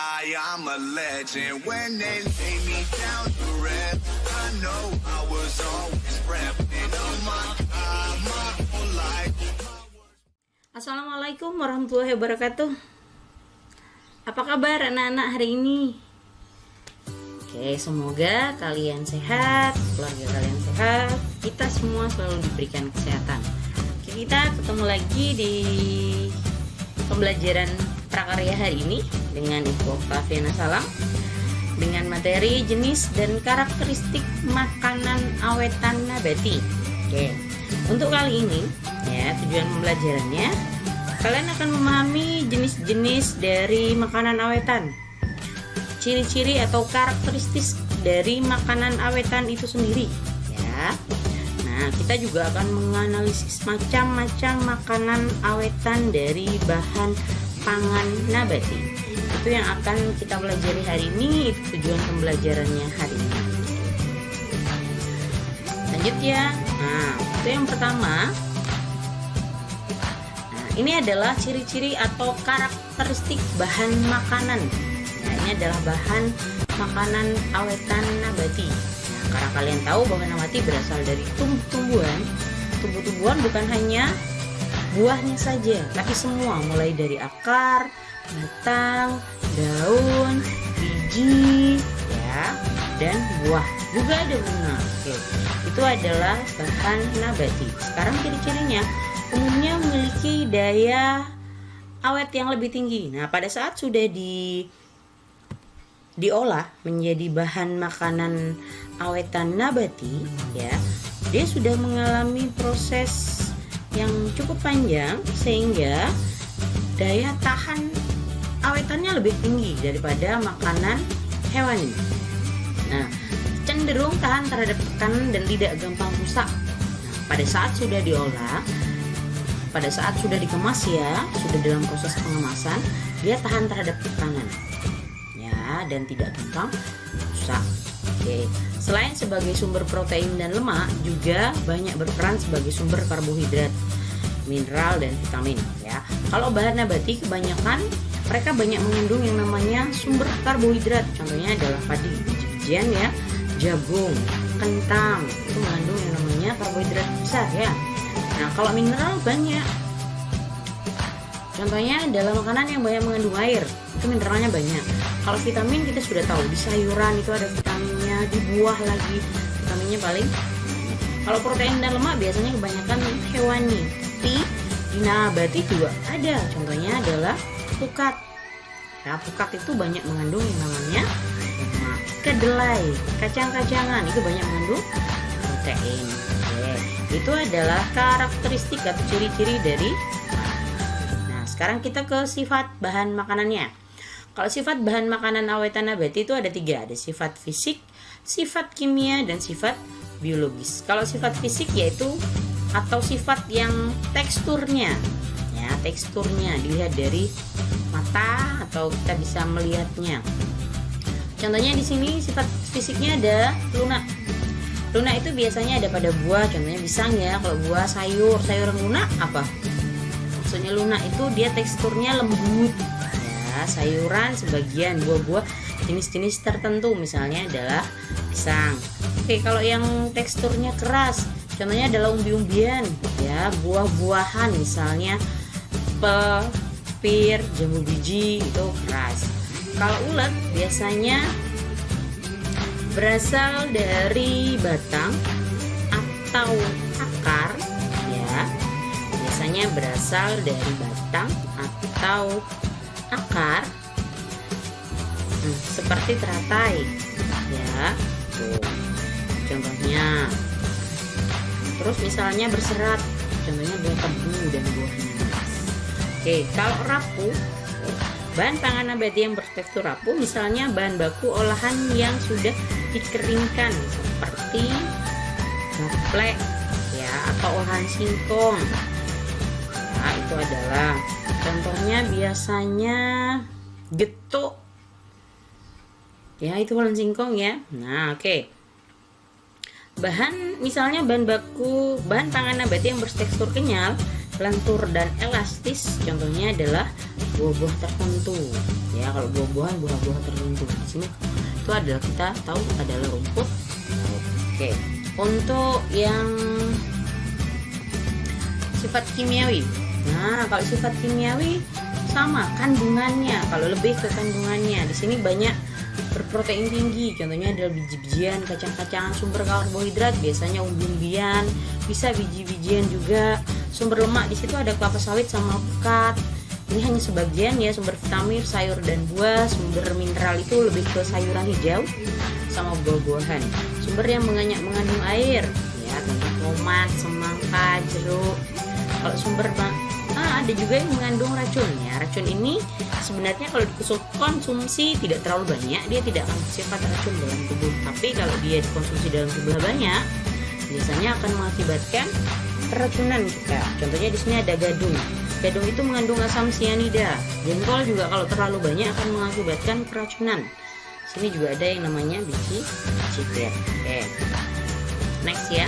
why I'm a legend. When they lay me down to rest, I know I was always repping on my whole life. Assalamualaikum warahmatullahi wabarakatuh. Apa kabar anak-anak hari ini? Oke, semoga kalian sehat, keluarga kalian sehat, kita semua selalu diberikan kesehatan. Oke, kita ketemu lagi di pembelajaran prakarya hari ini dengan Ibu Oktaviana Salam dengan materi jenis dan karakteristik makanan awetan nabati. Oke, untuk kali ini ya, tujuan pembelajarannya kalian akan memahami jenis-jenis dari makanan awetan, ciri-ciri atau karakteristik dari makanan awetan itu sendiri ya. Nah, kita juga akan menganalisis macam-macam makanan awetan dari bahan pangan nabati. Itu yang akan kita pelajari hari ini, itu tujuan pembelajarannya hari ini. Lanjut ya. Nah, itu yang pertama. Nah, ini adalah ciri-ciri atau karakteristik bahan makanan. Nah, ini adalah bahan makanan awetan nabati. Nah, karena kalian tahu bahwa nabati berasal dari tumbuh-tumbuhan. Tumbuh-tumbuhan bukan hanya buahnya saja, tapi semua, mulai dari akar, batang, daun, biji, ya, dan buah. Juga ada bunga. Oke, itu adalah bahan nabati. Sekarang ciri-cirinya, umumnya memiliki daya awet yang lebih tinggi. Nah, pada saat sudah diolah menjadi bahan makanan awetan nabati, ya, dia sudah mengalami proses yang cukup panjang sehingga daya tahan awetannya lebih tinggi daripada makanan hewani. Nah, cenderung tahan terhadap tekanan dan tidak gampang rusak. Nah, pada saat sudah diolah, pada saat sudah dikemas ya, sudah dalam proses pengemasan, dia tahan terhadap tekanan ya, dan tidak gampang rusak. Oke. Selain sebagai sumber protein dan lemak, juga banyak berperan sebagai sumber karbohidrat, mineral, dan vitamin ya. Kalau bahan nabati kebanyakan mereka banyak mengandung yang namanya sumber karbohidrat. Contohnya adalah padi, biji-bijian ya, jagung, kentang, itu mengandung yang namanya karbohidrat besar ya. Nah, kalau mineral banyak. Contohnya adalah makanan yang banyak mengandung air, itu mineralnya banyak. Kalau vitamin kita sudah tahu, di sayuran itu ada vitaminnya, di buah lagi vitaminnya paling. Kalau protein dan lemak biasanya kebanyakan hewani, tapi di nabati juga ada. Contohnya adalah pukat. Nah, pukat itu banyak mengandung yang namanya lemak. Kedelai, kacang-kacangan itu banyak mengandung protein. Oke, itu adalah karakteristik atau ciri-ciri dari. Nah, sekarang kita ke sifat bahan makanannya. Kalau sifat bahan makanan awetan nabati itu ada 3. Ada sifat fisik, sifat kimia, dan sifat biologis. Kalau sifat fisik yaitu atau sifat yang teksturnya ya, teksturnya dilihat dari mata atau kita bisa melihatnya. Contohnya di sini sifat fisiknya ada lunak. Lunak itu biasanya ada pada buah, contohnya pisang ya. Kalau buah, sayuran lunak apa? Maksudnya lunak itu dia teksturnya lembut. Sayuran sebagian, buah-buah jenis-jenis tertentu misalnya adalah pisang. Oke, kalau yang teksturnya keras contohnya adalah umbi-umbian ya, buah-buahan misalnya pir, jambu biji itu keras. Kalau ulet biasanya berasal dari batang atau akar ya, biasanya berasal dari batang atau akar, seperti teratai ya, tuh contohnya. Terus misalnya berserat, contohnya buah tebu dan buah nanas. Oke, kalau rapuh, bahan pangan nabati yang bertekstur rapuh misalnya bahan baku olahan yang sudah dikeringkan seperti gaplek ya, atau olahan singkong. Nah, itu adalah contohnya biasanya getuk ya, itu olahan singkong ya. Nah, oke. Misalnya bahan pangan nabati yang bertekstur kenyal, lentur dan elastis, contohnya adalah buah-buah tertentu. Ya, kalau buah-buahan, buah-buah tertentu. Di sini itu adalah kita tahu adalah rumput. Oke. Untuk yang sifat kimiawi. Nah, kalau sifat kimiawi sama kandungannya. Kalau lebih ke kandungannya, di sini banyak berprotein tinggi. Contohnya adalah biji-bijian, kacang-kacangan, sumber karbohidrat biasanya umbi-umbian, bisa biji-bijian juga. Sumber lemak di situ ada kelapa sawit sama alpukat. Ini hanya sebagian ya, sumber vitamin, sayur dan buah. Sumber mineral itu lebih ke sayuran hijau sama buah-buahan. Sumber yang mengandung air, ya contoh tomat, semangka, jeruk. Kalau sumber ada juga yang mengandung racun ya. Racun ini sebenarnya kalau dikonsumsi tidak terlalu banyak, dia tidak akan bersifat racun dalam tubuh. Tapi kalau dia dikonsumsi dalam jumlah banyak, biasanya akan mengakibatkan keracunan kita. Contohnya di sini ada gadung. Gadung itu mengandung asam sianida. Jengkol juga kalau terlalu banyak akan mengakibatkan keracunan. Sini juga ada yang namanya biji cipir. Oke. Next ya.